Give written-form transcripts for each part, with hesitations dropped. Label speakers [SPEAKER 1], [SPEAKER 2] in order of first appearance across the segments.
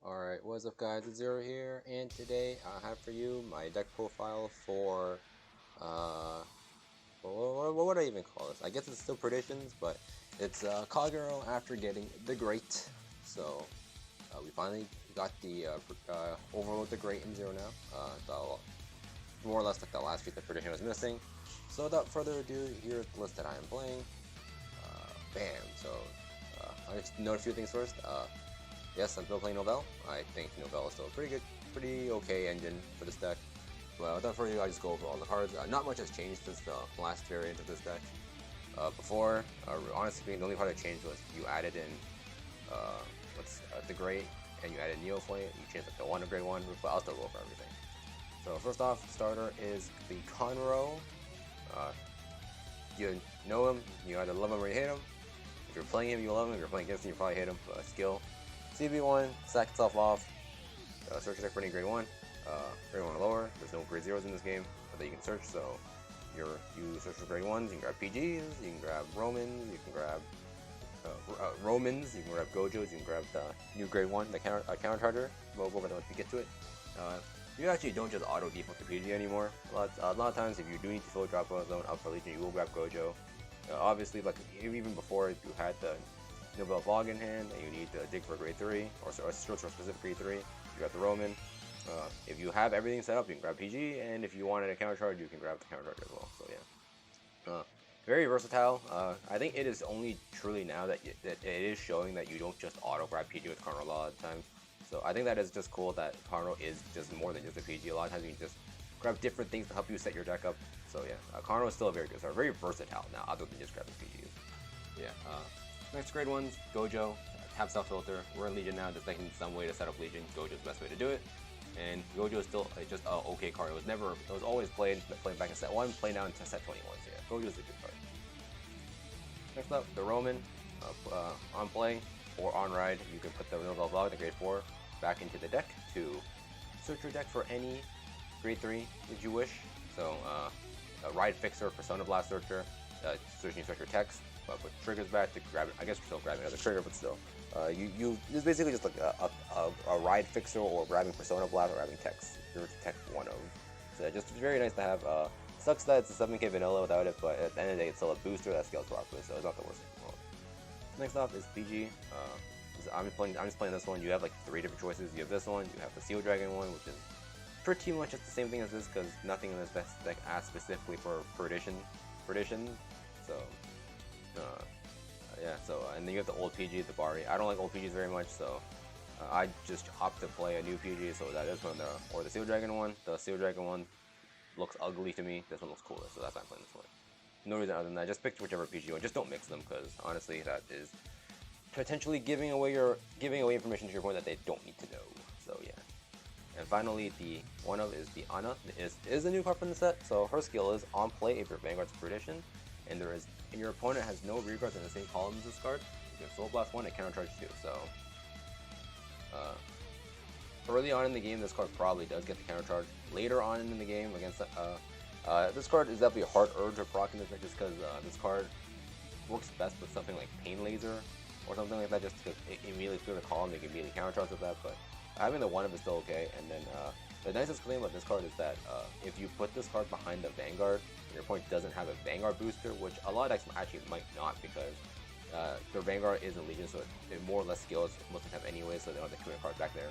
[SPEAKER 1] Alright, what's up guys, it's Zero here, and today I have for you my deck profile for, what would I even call this? I guess it's still predictions, but it's Kaguro after getting the Great. So, we finally got the Overlord the Great in Zero now. More or less like the last piece of prediction was missing. So without further ado, here's the list that I am playing. Bam! So, I'll just note a few things first. Yes, I'm still playing Novell. I think Novell is still a pretty okay engine for this deck. But without further ado, I just go over all the cards. Not much has changed since the last variant of this deck. Before, honestly, the only part that changed was you added in the Great, and you added Neoflame. You changed like the 1 to Grade 1, but I'll still go over everything. So first off, starter is the Conroe. You know him, you either love him or you hate him. If you're playing him, you love him. If you're playing against him, you probably hate him. Skill. CB1, sack itself off, search deck for any grade 1, grade 1 or lower. There's no grade 0s in this game that you can search, so you search for grade 1s, you can grab PGs, you can grab Romans, you can grab Romans, you can grab Gojos, you can grab the new grade 1, the counter charger. We'll go over that once we get to it. You actually don't just auto default to PG anymore. A lot of times, if you do need to fill a drop zone up for Legion, you will grab Gojo. Obviously, like even before, you had the Novell Fog in hand, and you need to dig for grade 3, or search for specific grade 3, you got the Roman. If you have everything set up, you can grab PG, and if you wanted a counter charge, you can grab the counter charge as well. So yeah, very versatile. I think it is only truly now that it is showing that you don't just auto grab PG with Conroe a lot of the time. So I think that is just cool that Conroe is just more than just a PG. A lot of times you can just grab different things to help you set your deck up. So yeah, Conroe is still a very good, very versatile now, other than just grabbing PGs. Yeah. Next grade 1's Gojo, have self filter. We're in Legion now, just thinking some way to set up Legion. Gojo's the best way to do it. And Gojo is still just an okay card. It was always played back in set 1, played now in set 21. So yeah, Gojo's a good card. Next up, the Roman. On play or on ride, you can put the Novell Vlog, the grade 4, back into the deck to search your deck for any grade 3 that you wish. So a ride fixer, Persona Blast searcher, searching your text. Put triggers back to grab it. I guess we're still grabbing another trigger, but still. It's basically just like a ride fixer or grabbing Persona Blast or grabbing text. You're tech one of. So just very nice to have. Sucks that it's a 7k vanilla without it, but at the end of the day, it's still a booster that scales properly, so it's not the worst thing in the world. Next off is PG. I'm just playing this one. You have like 3 different choices. You have this one, you have the Seal Dragon one, which is pretty much just the same thing as this, because nothing in this deck asks specifically for perdition. So. And then you have the old PG, the Bari. I don't like old PGs very much, so I just opt to play a new PG, so that is one or the Seal Dragon one. The Seal Dragon one looks ugly to me. This one looks cooler, so that's why I'm playing this one. No reason other than that. Just pick whichever PG you want. Just don't mix them, because honestly, that is potentially giving away information to your opponent that they don't need to know. So yeah. And finally, the one of is the Ana. Is a new card from the set. So her skill is on play if your Vanguard's perdition, and your opponent has no rear guards in the same column as this card. You can Soul Blast 1 and counter charge 2. So early on in the game, this card probably does get the counter charge. Later on in the game, against this card is definitely harder to proc in this deck, just because this card works best with something like Pain Laser or something like that, just to immediately clear the column. You can immediately counter charge with that, but having the one of it is still okay. And then the nicest thing about this card is that if you put this card behind the Vanguard, your opponent doesn't have a Vanguard booster, which a lot of decks actually might not, because their Vanguard is a Legion, so it more or less scales most of the time anyway, so they don't have the command card back there.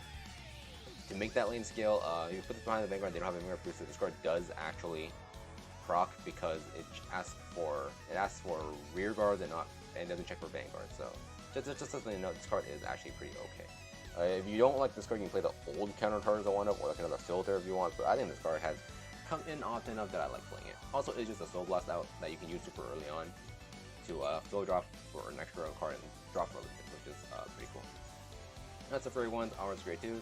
[SPEAKER 1] To make that lane scale, you put this behind the Vanguard, they don't have a Vanguard booster. This card does actually proc, because it asks for rear guards and doesn't check for Vanguard. So just something to note, this card is actually pretty okay. If you don't like this card, you can play the old counter charge I want up, or like another filter if you want, but I think this card has come in often enough that I like playing it. Also, it's just a Soul Blast out that you can use super early on to fill drop for an extra card and drop for a little bit, which is pretty cool. That's it for grade 1s, onwards grade 2s.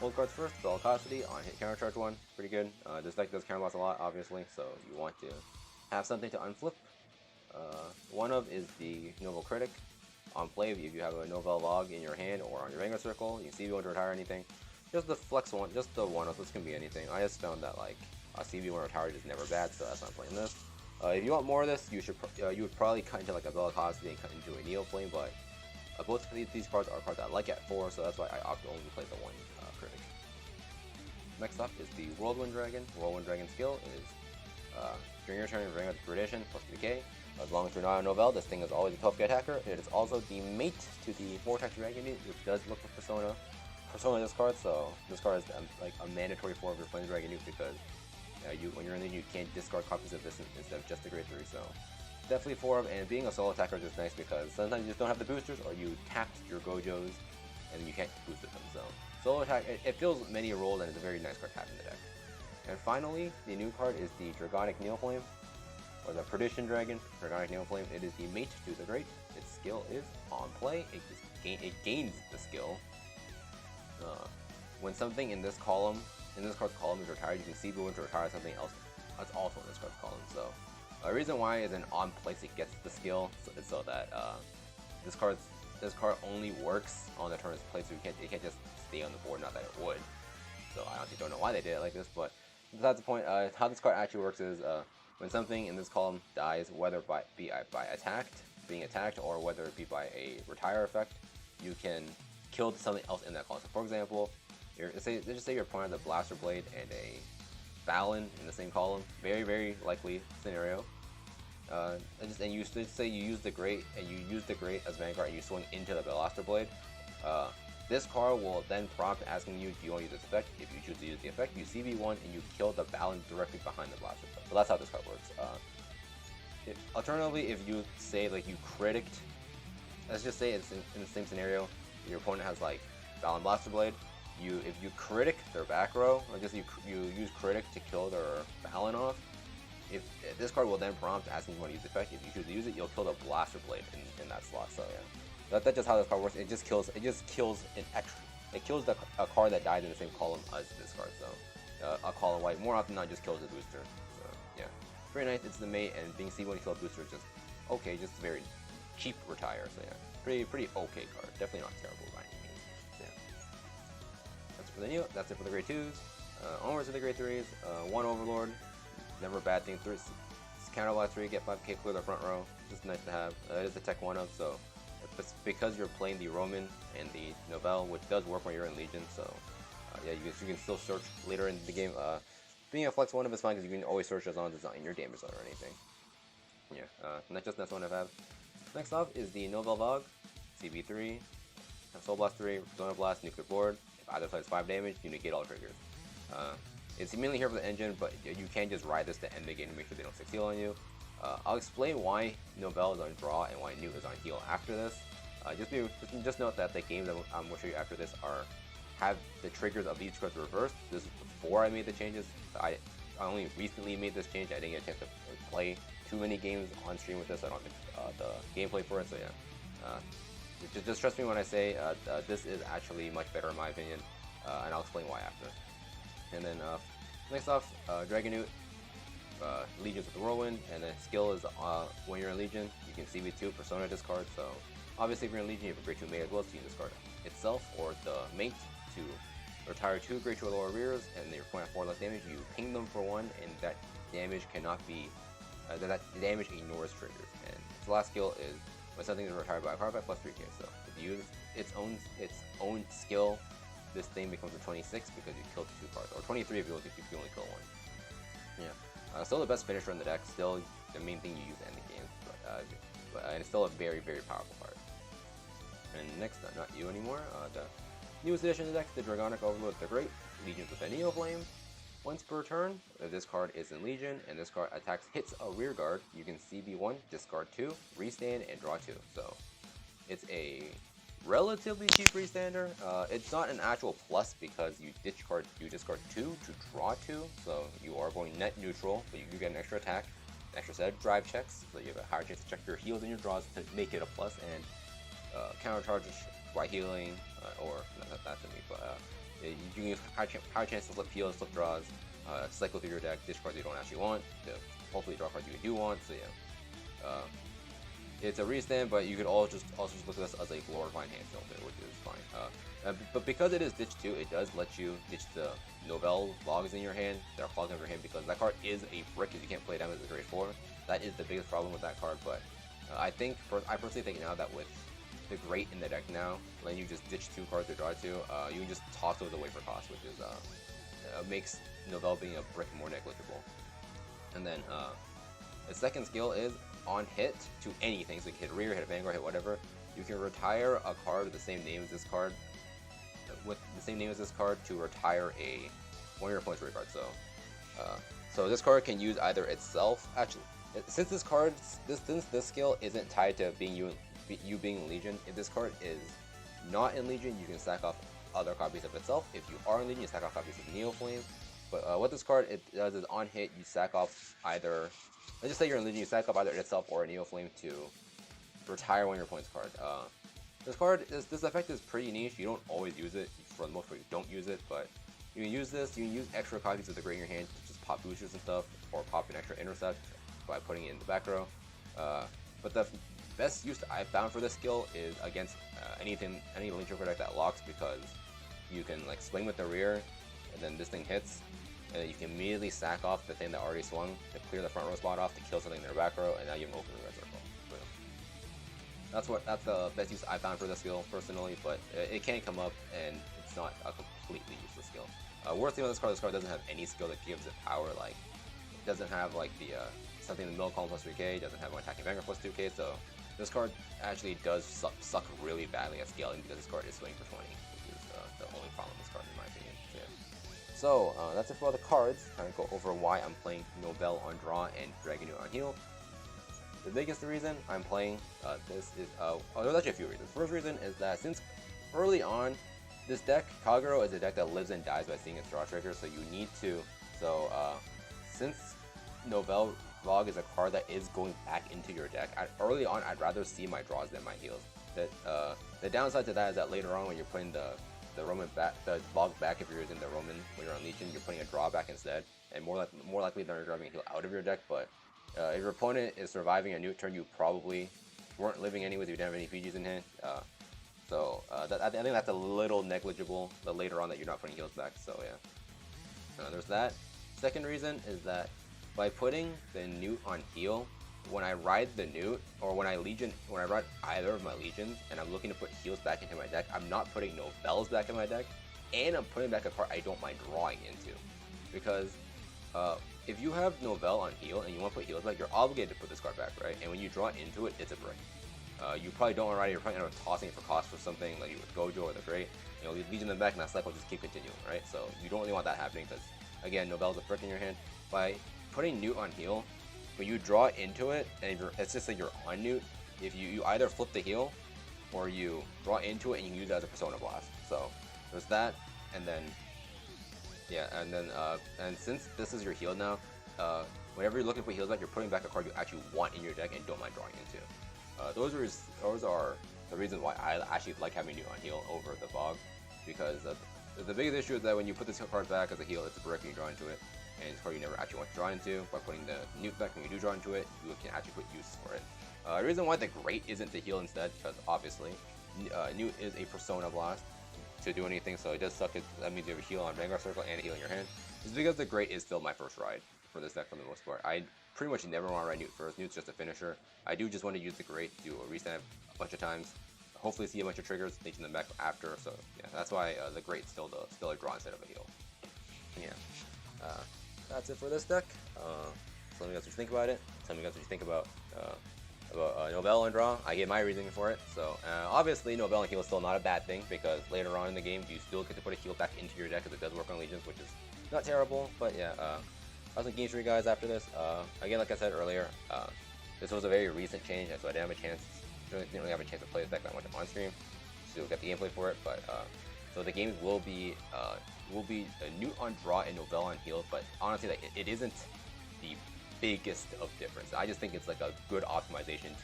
[SPEAKER 1] Old cards first, Velocity on hit counter charge 1, pretty good. This deck does counter blast a lot, obviously, so you want to have something to unflip. One of is the Novel Critic. On play, if you have a Novell Log in your hand or on your Vanguard circle, you see you want to retire anything. Just the flex one, just the one of this can be anything. I just found that like a CB1 retire is never bad, so that's why I'm playing this. If you want more of this, you would probably cut into like a Velocity and cut into a Neoflame, but both of these cards are cards I like at 4, so that's why I opt to only play the one critic. Next up is the Whirlwind Dragon. Whirlwind Dragon skill is during your turn, bring out the Predation plus 3k. As long as you're not a Novel, this thing is always a 12k attacker. It is also the mate to the 4-attack Dragonite, which does look for Persona this card, so this card is like a mandatory 4 if you're playing Dragonite, because when you're in Legion, you can't discard copies of this instead of just the grade 3, so definitely 4 of, and being a solo attacker is just nice because sometimes you just don't have the boosters, or you tapped your Gojos and you can't boost them, so solo attack, it fills many roles and it's a very nice card to have in the deck. And finally, the new card is the Dragonic Neoflame, or the Perdition Dragon, Dragonic Neoflame. It is the mate to the Great. Its skill is on play. It gains the skill. When something in this card's column is retired, you can see Bruin to retire something else that's also in this card's column. So the reason why is an on place it gets the skill, so that this card only works on the turn it's played, so it can't just stay on the board. Not that it would. So I honestly don't know why they did it like this, but besides the point, how this card actually works is when something in this column dies, whether being attacked, or whether it be by a retire effect, you can kill something else in that column. So for example, let's just say your opponent has a Blaster Blade and a Balin in the same column. Very, very likely scenario. And you say you use the Great, and you use the Great as Vanguard, and you swing into the Blaster Blade. This card will then prompt asking you, do you want to use this effect? If you choose to use the effect, you CB1 and you kill the Balin directly behind the Blaster Blade. So that's how this card works. Alternatively, if you say like you critiqued, let's just say it's in the same scenario, your opponent has like Balin Blaster Blade. If you critic their back row, I guess you use critic to kill their Balin off. If this card will then prompt asking you want to use the effect. If you choose to use it, you'll kill the Blaster Blade in that slot. So yeah. That's just how this card works. It just kills an extra. It kills a card that died in the same column as this card. So a column white more often than not just kills the booster. So yeah, very nice. It's the mate, and being C1 to kill a booster is just okay. Just very cheap retire. So yeah, pretty okay card. Definitely not terrible by any means. So, yeah. That's it for the new. That's it for the grade 2s. Onwards to the grade 3s. 1 Overlord. Never a bad thing. Counter blast 3, get 5k, clear the front row. Just nice to have. It is a tech 1 of, so. Because you're playing the Roman and the Nobel, which does work when you're in Legion, so yeah, you can still search later in the game. Being a flex 1 of is fine because you can always search as long as it's not in your damage zone or anything. Yeah, not just that's one I have. Next off is the Nobel Vogue, CB3, Soul Blast 3, Donut Blast, Nuclear Board. If either plays 5 damage, you negate all triggers. It's mainly here for the engine, but you can just ride this to end the game to make sure they don't 6 heal on you. I'll explain why Nobel is on draw and why Newt is on heal after this. Just note that the games I'm going to show you after this have the triggers of each cards reversed. This is before I made the changes. I only recently made this change. I didn't get a chance to play too many games on stream with this. I don't have the gameplay for it, so yeah. Just trust me when I say this is actually much better in my opinion, and I'll explain why after. And then next off, Dragonite. Legions with the Whirlwind, and then skill is when you're in Legion, you can CB2 Persona discard. So obviously if you're in Legion, you have a grade 2 mate as well, so you can discard itself or the mate to retire 2 grade 2 or lower rears, and your point at 4 less damage. You ping them for 1, and that damage cannot be that damage ignores triggers. And its last skill is when something is retired by a Cardfight plus 3k. So if you use its own skill, this thing becomes a 26 because you killed 2 cards, or 23 if you only kill 1. Yeah. Still the best finisher in the deck, still the main thing you use to end the game, and it's still a very, very powerful card. And next, not you anymore, the newest addition to the deck, the Dragonic Overlord the Great, Legions with a Neoflame. Once per turn, if this card is in Legion, and this card hits a rear guard, you can CB1, discard 2, restand, and draw 2. So, it's a relatively cheap restander. It's not an actual plus because you discard 2 to draw 2, so you are going net neutral, but you get an extra attack, an extra set of drive checks, so you have a higher chance to check your heals and your draws to make it a plus, and counter charges by healing, or not to me, but you can use higher chance to flip heals, flip draws, cycle through your deck, discard you don't actually want, to hopefully draw cards you do want, so yeah. It's a restand, but you could also just look at this as a glorified hand filter, which is fine. But because it is ditch 2, it does let you ditch the Nobel logs in your hand. They're clogged in your hand because that card is a brick if you can't play them as a grade 4. That is the biggest problem with that card, but I personally think now that with the Great in the deck now, letting you just ditch 2 cards to draw 2. You can just toss those away for cost, which is makes Novell being a brick more negligible. And then the second skill is on hit to anything, so you can hit rear, hit Vanguard, hit whatever. You can retire a card with the same name as this card, to retire one of your opponent's rear cards. So this card can use either itself. Actually, since this skill isn't tied to being you being in Legion, if this card is not in Legion, you can sack off other copies of itself. If you are in Legion, you sack off copies of Neoflame. But what this card does is on hit, you sack off either. Let's just say you're in Legion, you sack off either itself or a Neoflame to retire one of your opponent's card. This effect is pretty niche. You don't always use it. For the most part, you don't use it, but you can use this. You can use extra copies of the Great in your hand to just pop boosters and stuff, or pop an extra intercept by putting it in the back row. But the best use I've found for this skill is against any Legion deck that locks, because you can like swing with the rear, and then this thing hits, and then you can immediately sack off the thing that already swung to clear the front row spot off to kill something in their back row, and now you have an open red circle. That's the best use I found for this skill personally, but it can come up, and it's not a completely useless skill. Worst thing about this card doesn't have any skill that gives it power. Like, it doesn't have like the something in the middle column plus 3k. It doesn't have one attacking Vanguard plus 2k. So this card actually does suck really badly at scaling, because this card is swinging for 20, which is the only problem with this card in my opinion. So that's it for all the cards. Kind of go over why I'm playing Novell on draw and Dragonic on heal. The biggest reason I'm playing this is, there's actually a few reasons. First reason is that since early on, this deck, Kaguro, is a deck that lives and dies by seeing its draw trigger, so you need to, since Novell Log is a card that is going back into your deck, early on I'd rather see my draws than my heals. The downside to that is that later on when you're putting the Log back, if you're using the Roman when you're on Legion, you're putting a draw back instead, and more likely than you're driving a heal out of your deck, but if your opponent is surviving a new turn, you probably weren't living anyways if you didn't have any PGs in hand. I think that's a little negligible, the later on that you're not putting heals back, so yeah. There's that. Second reason is that by putting the Newt on heal, when I ride the Newt, or when I ride either of my Legions, and I'm looking to put heals back into my deck, I'm not putting Novells back in my deck, and I'm putting back a card I don't mind drawing into. Because if you have Novell on heal and you want to put heals back, you're obligated to put this card back, right? And when you draw into it, it's a brick. You probably don't want to ride it, you're probably end up tossing it for cost for something like with Gojo or the Great. You know, Legion them back and that cycle just keep continuing, right? So you don't really want that happening, because again, Novell's a brick in your hand. By putting Newt on heal, when you draw into it, and it's just like you're on Newt, if you either flip the heal, or you draw into it and you can use it as a Persona Blast. So there's that, and then and since this is your heal now, whenever you're looking for heals back, you're putting back a card you actually want in your deck and don't mind drawing into. Those are the reasons why I actually like having Newt on heal over the Bog, because the biggest issue is that when you put this card back as a heal, it's a brick and you draw into it, and it's a card you never actually want to draw into. By putting the Newt back when you do draw into it, you can actually put use for it. The reason why the Great isn't to heal instead, because obviously Newt is a Persona Blast to do anything, so it does suck. That means you have a heal on Vanguard Circle and a heal in your hand. Is because the Great is still my first ride for this deck for the most part. I pretty much never want to ride Newt first. Newt's just a finisher. I do just want to use the Great to reset a bunch of times. Hopefully see a bunch of triggers, taking them back after. So yeah, that's why the Great's still a draw instead of a heal. Yeah, that's it for this deck. So let me know what you think about it. Tell me what you think about Novell and draw. I gave my reasoning for it. So obviously Novell and heal is still not a bad thing, because later on in the game you still get to put a heal back into your deck, because it does work on Legions, which is not terrible. But yeah, I was some games for you guys after this. Again, like I said earlier, this was a very recent change, so I didn't really have a chance to play this deck that much on stream. Still get the gameplay for it, but so the games will be a Newt on draw and Novell on heal. But honestly, like it isn't the biggest of difference. I just think it's like a good optimization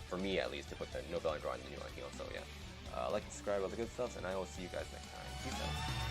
[SPEAKER 1] for me at least, to put the Novell on draw and the Newt on heal. So yeah, like, subscribe, all the good stuff, and I will see you guys next time. Peace out.